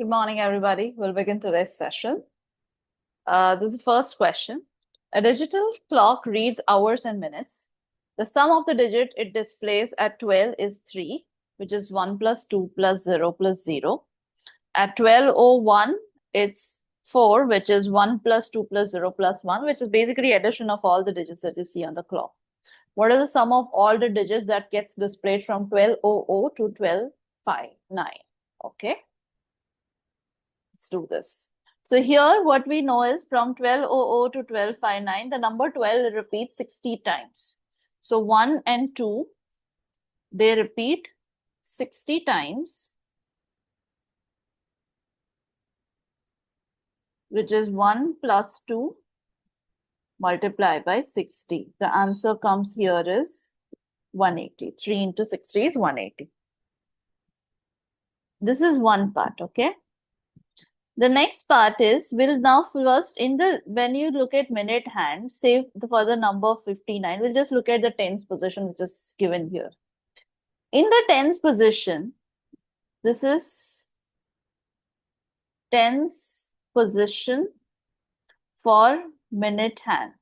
Good morning, everybody. We'll begin today's session. This is the first question. A digital clock reads hours and minutes. The sum of the digit it displays at 12 is 3, which is 1 plus 2 plus 0 plus 0. At 12:01, it's 4, which is 1 plus 2 plus 0 plus 1, which is basically addition of all the digits that you see on the clock. What is the sum of all the digits that gets displayed from 12:00 to 12:59? Okay. Let's do this. So here what we know is from 12:00 to 12:59, the number 12 repeats 60 times. So 1 and 2, they repeat 60 times, which is 1 plus 2 multiplied by 60. The answer comes here is 180. 3 into 60 is 180. This is one part, okay? The next part is, we'll now first, when you look at minute hand, say for the number 59, we'll just look at the tens position, which is given here. In the tens position, this is tens position for minute hand.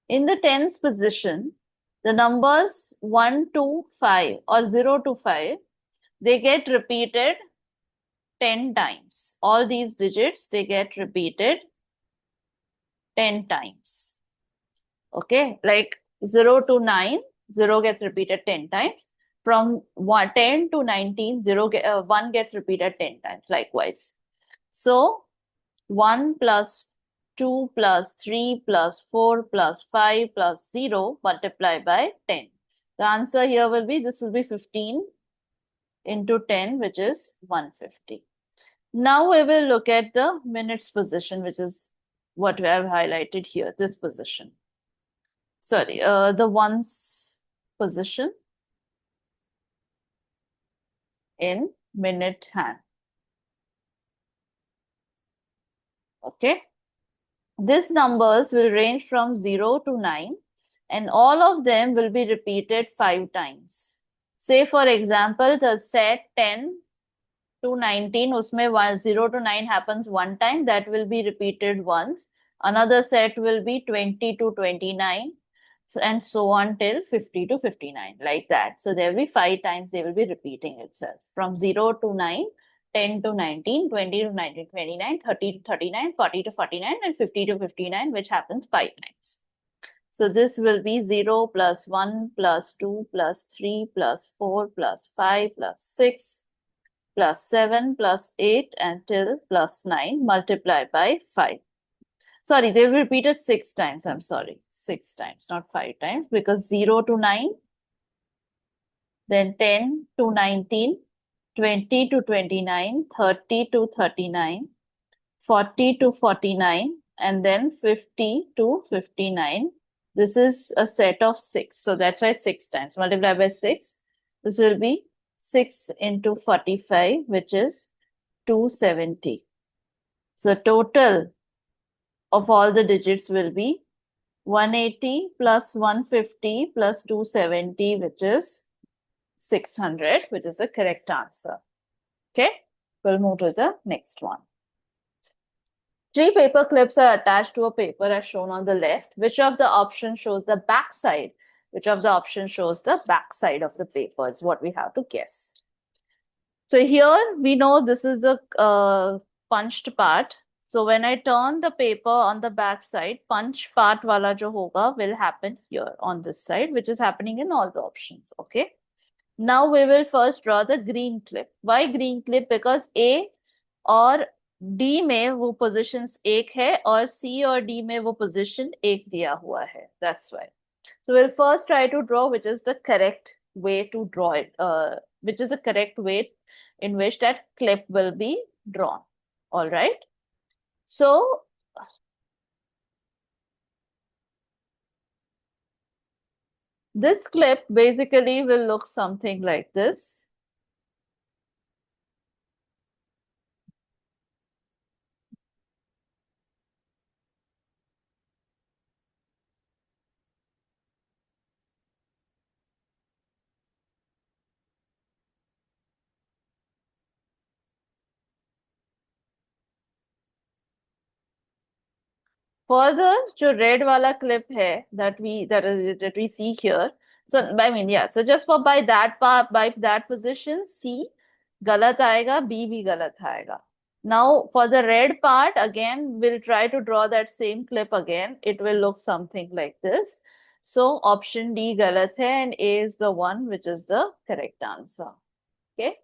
In the tens position, the numbers 1 to 5 or 0 to 5, they get repeated 10 times. All these digits, they get repeated 10 times. Okay, like 0 to 9, 0 gets repeated 10 times. From 10 to 19, 1 gets repeated 10 times, likewise. So 1 plus 2 plus 3 plus 4 plus 5 plus 0 multiplied by 10. The answer here will be, this will be 15 into 10, which is 150. Now we will look at the minutes position, which is what we have highlighted here, this position. Sorry, the ones position in minute hand. Okay. These numbers will range from 0 to 9, and all of them will be repeated 5 times. Say, for example, the set 10 to 19, usme 0 to 9 happens one time, that will be repeated once. Another set will be 20 to 29, and so on till 50 to 59, like that. So there will be 5 times they will be repeating itself. From 0 to 9, 10 to 19, 20 to 19, 29, 30 to 39, 40 to 49, and 50 to 59, which happens 5 times. So this will be 0 plus 1 plus 2 plus 3 plus 4 plus 5 plus 6 plus 7 plus 8 until plus 9 multiplied by 5. Sorry, they will be repeated 6 times. I'm sorry, 6 times, not 5 times, because 0 to 9, then 10 to 19, 20 to 29, 30 to 39, 40 to 49, and then 50 to 59. This is a set of 6. So that's why 6 times. Multiply by 6. This will be 6 into 45, which is 270. So total of all the digits will be 180 plus 150 plus 270, which is 600, which is the correct answer. Okay, we'll move to the next one. 3 paper clips are attached to a paper as shown on the left. Which of the options shows the back side? Which of the options shows the back side of the paper is what we have to guess. So here we know this is the punched part. So when I turn the paper on the back side, punch part wala jo hoga will happen here on this side, which is happening in all the options. Okay. Now we will first draw the green clip. Why green clip? Because A और D में वो positions एक है और C और D में वो position एक दिया हुआ है. That's why. So we'll first try to draw which is the correct way to draw it, which is the correct way in which that clip will be drawn. All right. So this clip basically will look something like this. further, जो red वाला clip है that we see here. So I mean, yeah. So just for by that part, by that position, C गलत आएगा, B भी गलत आएगा. Now for the red part, again we'll try to draw that same clip again. It will look something like this. So option D galat hai and A is the one which is the correct answer. Okay,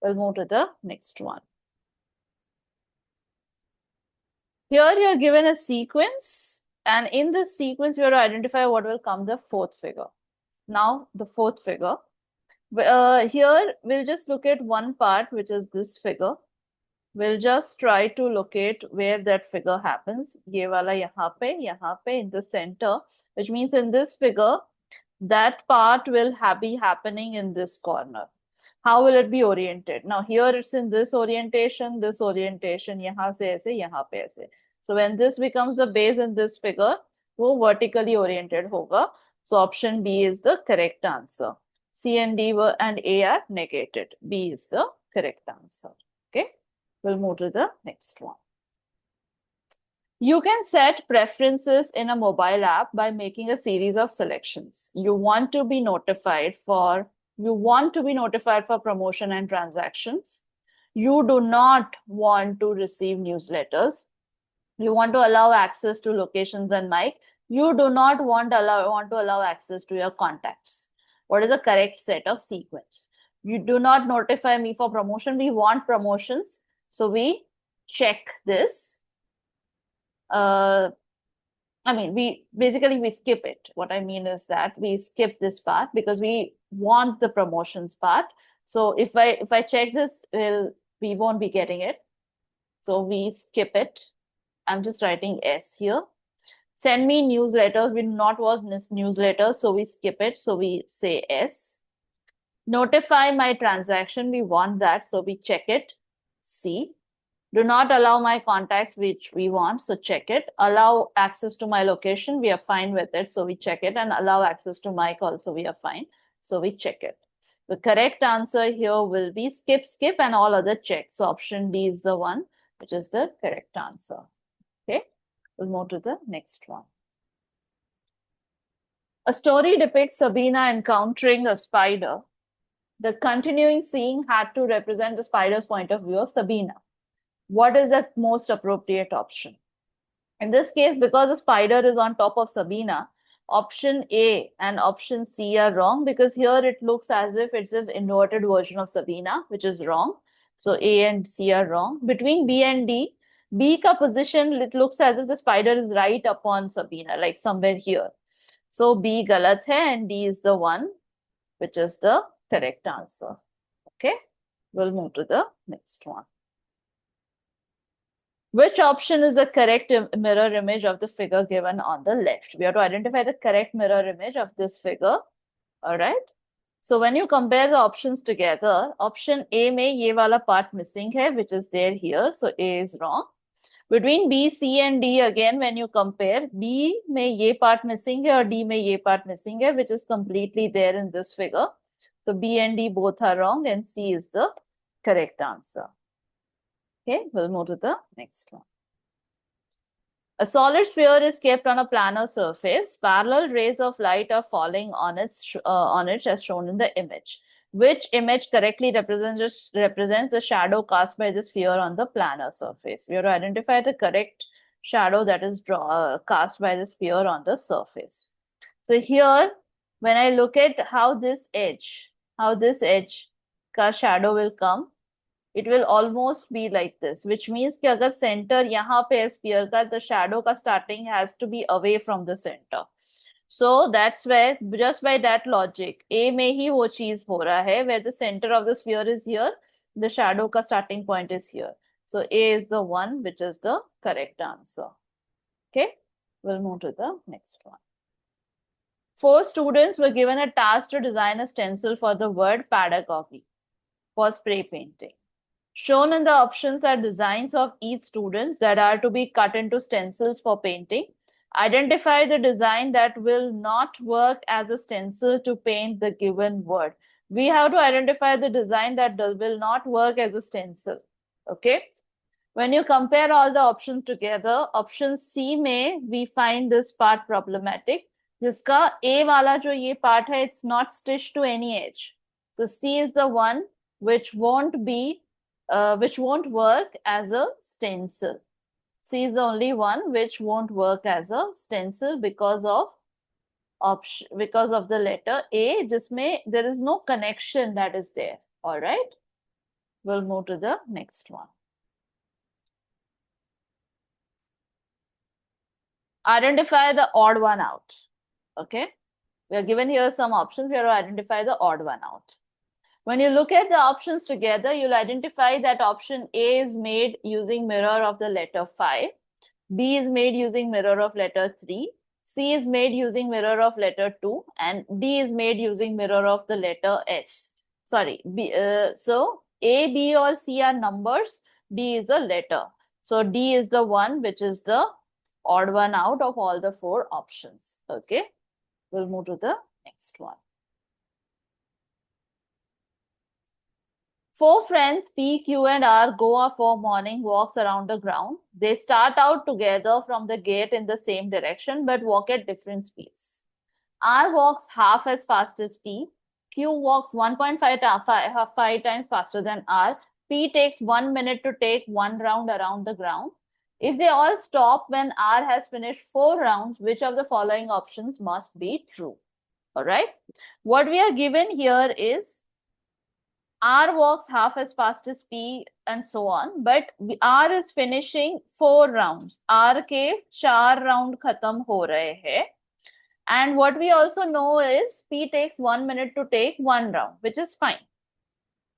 we'll move to the next one. Here you are given a sequence, and in this sequence you have to identify what will come the fourth figure. Now the fourth figure. Here we'll just look at one part, which is this figure. We'll just try to locate where that figure happens. ये वाला यहाँ पे in the center, which means in this figure, that part will be happening in this corner. How will it be oriented? Now here it's in this orientation, यहाँ से ऐसे, यहाँ पे ऐसे. So when this becomes the base in this figure, वो vertically oriented होगा. So option B is the correct answer. C and D and A are negated. B is the correct answer. Okay. We'll move to the next one. You can set preferences in a mobile app by making a series of selections. You want to be notified for promotion and transactions. You do not want to receive newsletters. You want to allow access to locations and mic. You do not want to allow access to your contacts. What is the correct set of sequence? You do not notify me for promotion. We want promotions. So we check this. We skip it. What I mean is that we skip this part because we want the promotions part. So if I check this, we won't be getting it. So we skip it. I'm just writing S here. Send me newsletters. We do not want newsletters, so we skip it. So we say S. Notify my transaction. We want that, so we check it. C. Do not allow my contacts, which we want, so check it. Allow access to my location, we are fine with it, so we check it. And allow access to mic also, we are fine, so we check it. The correct answer here will be skip, and all other checks. So option D is the one, which is the correct answer. Okay, we'll move to the next one. A story depicts Sabina encountering a spider. The continuing scene had to represent the spider's point of view of Sabina. What is the most appropriate option? In this case, because the spider is on top of Sabina, option A and option C are wrong because here it looks as if it's just inverted version of Sabina, which is wrong. So A and C are wrong. Between B and D, B ka position, it looks as if the spider is right upon Sabina, like somewhere here. So B galat hai and D is the one, which is the correct answer. Okay, we'll move to the next one. Which option is the correct mirror image of the figure given on the left? We have to identify the correct mirror image of this figure. All right. So when you compare the options together, option A mein ye wala part missing hai, which is there here. So A is wrong. Between B, C and D, again, when you compare, B mein ye part missing hai or D mein ye part missing hai, which is completely there in this figure. So B and D both are wrong and C is the correct answer. Okay, we'll move to the next one. A solid sphere is kept on a planar surface. Parallel rays of light are falling on it as shown in the image. Which image correctly represents the shadow cast by the sphere on the planar surface? We have to identify the correct shadow that is cast by the sphere on the surface. So here, when I look at how this edge ka shadow will come, it will almost be like this, which means कि अगर center यहाँ पे sphere का, the shadow का starting has to be away from the center. So that's where, just by that logic, A में ही वो चीज हो रहा है, where the center of the sphere is here, the shadow का starting point is here. So A is the one which is the correct answer. Okay, we'll move to the next one. 4 students were given a task to design a stencil for the word pedagogy for spray painting. Shown in the options are designs of each student that are to be cut into stencils for painting. Identify the design that will not work as a stencil to paint the given word. We have to identify the design that will not work as a stencil. Okay. When you compare all the options together, option C में we find this part problematic. जिसका A वाला जो ये part है, it's not stitched to any edge. So C is the one which won't work as a stencil. C is the only one which won't work as a stencil because of the letter A, जिसमें there is no connection that is there. All right. We'll move to the next one. Identify the odd one out. Okay. We are given here some options. We have to identify the odd one out. When you look at the options together, you'll identify that option A is made using mirror of the letter 5. B is made using mirror of letter 3. C is made using mirror of letter 2. And D is made using mirror of the letter S. Sorry. So A, B or C are numbers. D is a letter. So D is the one which is the odd one out of all the 4 options. Okay. We'll move to the next one. 4 friends P, Q and R go for morning walks around the ground. They start out together from the gate in the same direction but walk at different speeds. R walks half as fast as P. Q walks 1.5 times faster than R. P takes 1 minute to take 1 round around the ground. If they all stop when R has finished 4 rounds, which of the following options must be true? All right. What we are given here is R walks half as fast as P and so on, but R is finishing 4 rounds. R के 4 round खत्म हो रहे हैं. And what we also know is P takes 1 minute to take 1 round, which is fine.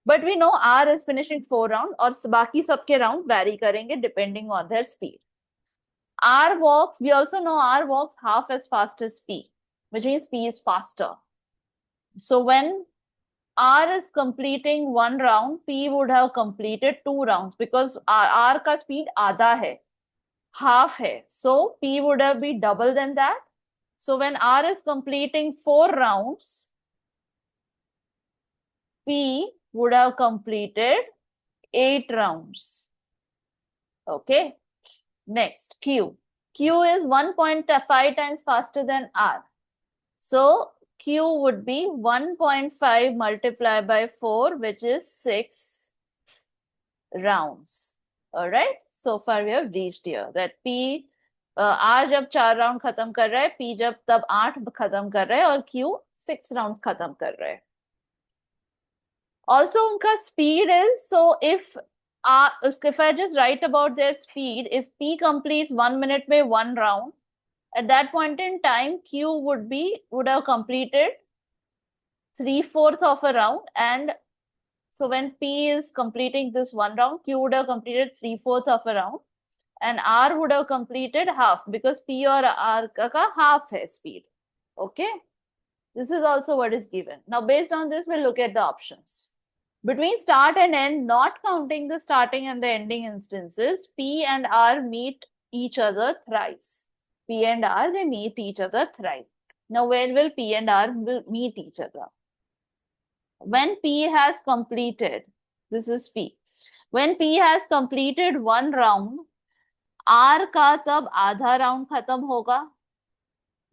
But we know R is finishing 4 rounds और बाकी सबके round vary करेंगे depending on their speed. R walks, we also know R walks half as fast as P, which means P is faster. So when R is completing 1 round, P would have completed 2 rounds because R का speed आधा है, half है. So P would have been double than that. So when R is completing 4 rounds, P would have completed 8 rounds. Okay. Next, Q. Q is 1.5 times faster than R. So Q would be 1.5 multiplied by 4, which is 6 rounds. All right. So far we have reached here that P R जब 4 round खत्म कर रहा है, P जब तब 8 खत्म कर रहा है और Q 6 rounds खत्म कर रहा है. Also उनका speed is, so if I just write about their speed, if P completes 1 minute में 1 round, at that point in time Q would have completed 3/4 of a round, and so when P is completing this 1 round, Q would have completed 3/4 of a round, and R would have completed half because P or R ka half hai speed. Okay, this is also what is given. Now based on this, we'll look at the options. Between start and end, not counting the starting and the ending instances, P and R meet each other thrice. P and R, they meet each other thrice. Now when will P and R will meet each other? When P has completed, this is P. When P has completed 1 round, R का तब आधा round खत्म होगा.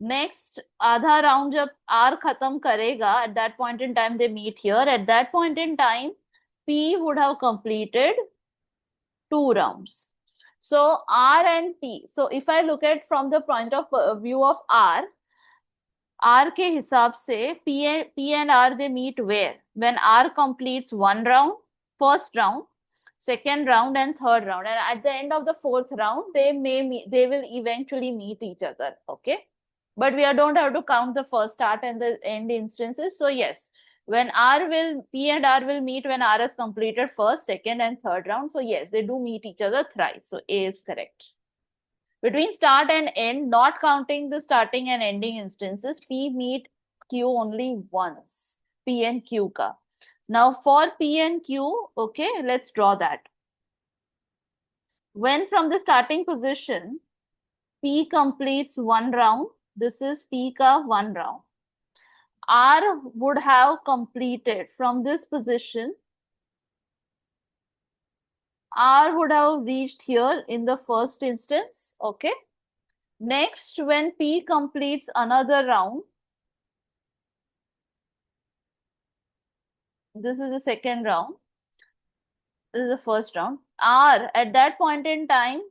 Next, आधा round जब R खत्म करेगा, at that point in time they meet here. At that point in time, P would have completed 2 rounds. So R and P. So if I look at from the point of view of R के हिसाब से P and R they meet where? When R completes 1 round, first round, second round and third round, and at the end of the 4th round they will eventually meet each other. Okay, but we don't have to count the first start and the end instances. So yes, when P and R will meet when R has completed first, second and third round. So yes, they do meet each other thrice. So A is correct. Between start and end, not counting the starting and ending instances, P meet Q only once. P and Q ka. Now for P and Q, okay, let's draw that. When from the starting position, P completes 1 round, this is P ka 1 round. R would have completed from this position R would have reached here in the first instance. Okay. Next, when P completes another round, this is the second round, this is the first round, R at that point in time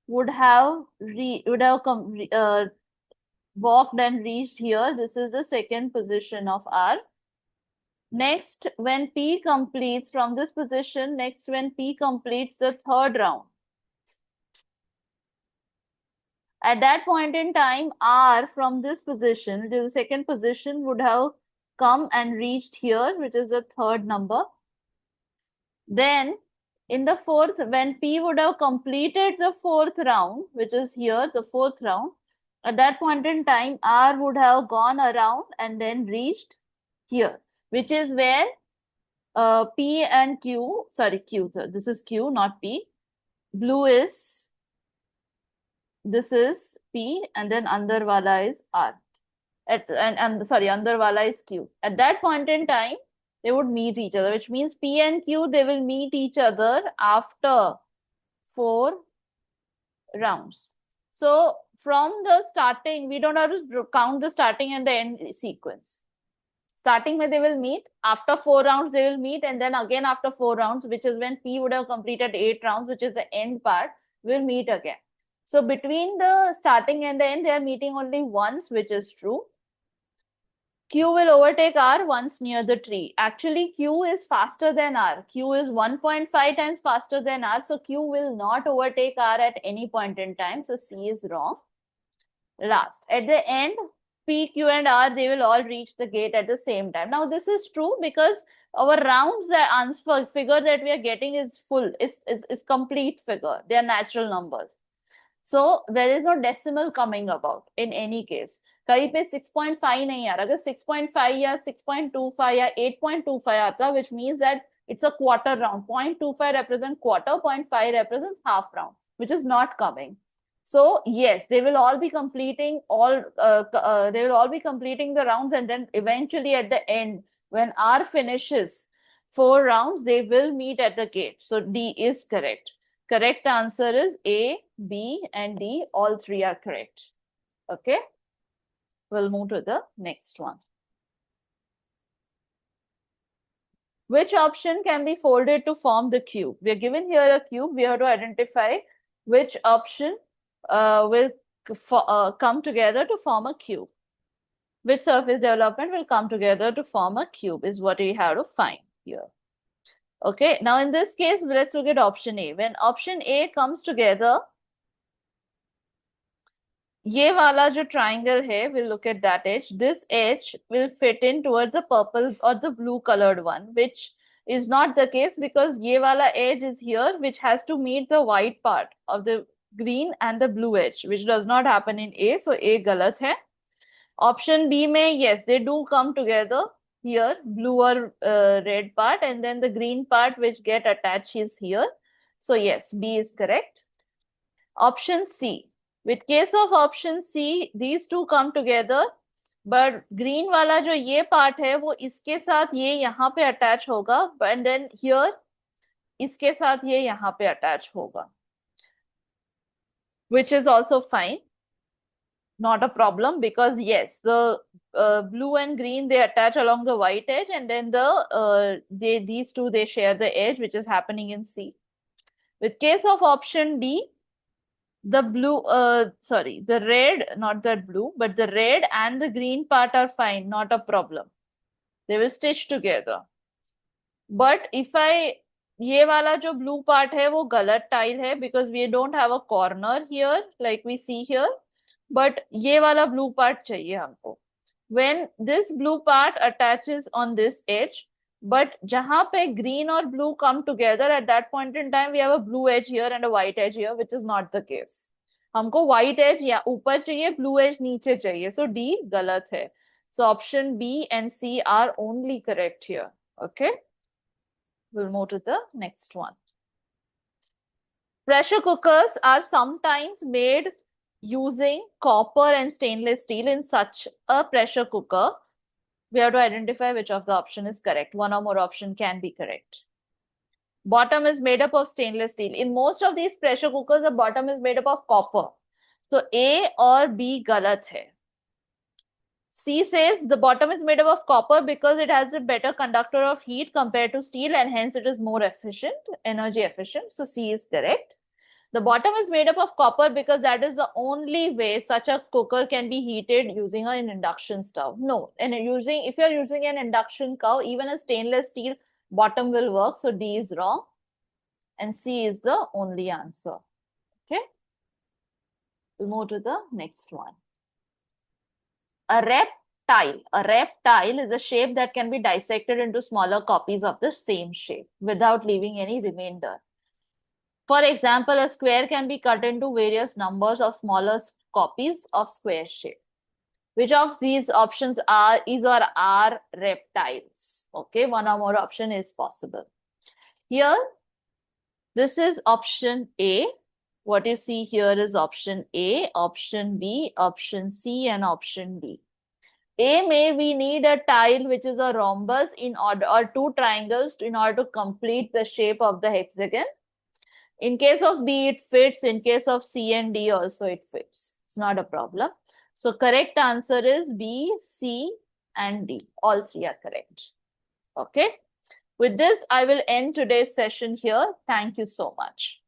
would have walked and reached here. This is the second position of R. Next, when P completes from this position, next when P completes the third round, at that point in time, R from this position, which is the second position, would have come and reached here, which is the third number. Then in the fourth, when P would have completed the fourth round, which is here, the fourth round, at that point in time, R would have gone around and then reached here, which is where P and Q, sorry, Q, so this is Q, not P. Blue is, this is P, and then under wala is R. Sorry, under wala is Q. At that point in time, they would meet each other, which means P and Q, they will meet each other after 4 rounds. So from the starting, we don't have to count the starting and the end sequence. Starting where they will meet, after 4 rounds, they will meet, and then again after 4 rounds, which is when P would have completed 8 rounds, which is the end part, will meet again. So between the starting and the end, they are meeting only once, which is true. Q will overtake R once near the tree. Actually, Q is faster than R. Q is 1.5 times faster than R. So Q will not overtake R at any point in time. So C is wrong. Last, at the end, P, Q, and R, they will all reach the gate at the same time. Now, this is true because our rounds, the answer figure that we are getting is full, is complete figure. They are natural numbers. So there is no decimal coming about in any case. करीब पे 6.5 नहीं आ रहा. अगर 6.5 या 6.25 या 8.25 आता, which means that it's a quarter round. 0.25 represents quarter, 0.5 represents half round, which is not coming. So yes, they will all be completing the rounds, and then eventually at the end, when R finishes 4 rounds, they will meet at the gate. So D is correct. Correct answer is A, B, and D. All 3 are correct. Okay. We'll move to the next one. Which option can be folded to form the cube? We are given here a cube. We have to identify which option will come together to form a cube. Which surface development will come together to form a cube is what we have to find here. Okay, now in this case, let's look at option A. When option A comes together, ये वाला जो triangle है, we'll look at that edge. This edge will fit in towards the purple or the blue colored one, which is not the case because ये वाला edge is here, which has to meet the white part of the green and the blue edge, which does not happen in A. So A गलत है. Option B में, yes, they do come together here, blue or red part, and then the green part which get attached is here. So yes, B is correct. Option C. With case of option C, these two come together, but green वाला जो ये part है, वो इसके साथ ये यहाँ पे attach होगा, and then here इसके साथ ये यहाँ पे attach होगा, which is also fine. Not a problem because yes, the blue and green, they attach along the white edge, and then these two, they share the edge, which is happening in C. With case of option D, the blue, the red, not that blue, but the red and the green part are fine, not a problem. They will stitch together. But if ये वाला जो blue part है, वो गलत tile है because we don't have a corner here, like we see here. But ये वाला blue part चाहिए हमको. When this blue part attaches on this edge, but जहाँ पे green और blue come together, at that point in time, we have a blue edge here and a white edge here, which is not the case. हमको white edge या ऊपर चाहिए, blue edge नीचे चाहिए. So D गलत है. So option B and C are only correct here. Okay. We'll move to the next one. Pressure cookers are sometimes made using copper and stainless steel. In such a pressure cooker, we have to identify which of the option is correct. One or more option can be correct. Bottom is made up of stainless steel. In most of these pressure cookers, the bottom is made up of copper. So A or B galat hai. C says the bottom is made up of copper because it has a better conductor of heat compared to steel and hence it is more efficient, energy efficient. So C is correct. The bottom is made up of copper because that is the only way such a cooker can be heated using an induction stove. No, and if you're using an induction stove, even a stainless steel bottom will work. So D is wrong and C is the only answer. Okay. We'll move to the next one. A reptile. A reptile is a shape that can be dissected into smaller copies of the same shape without leaving any remainder. For example, a square can be cut into various numbers of smaller copies of square shape. Which of these options is or are reptiles? Okay, one or more option is possible. Here, this is option A. What you see here is option A, option B, option C, and option D. A, may we need a tile which is a rhombus in order, or two triangles in order to complete the shape of the hexagon. In case of B, it fits. In case of C and D also, it fits. It's not a problem. So correct answer is B, C, and D. All three are correct. Okay. With this, I will end today's session here. Thank you so much.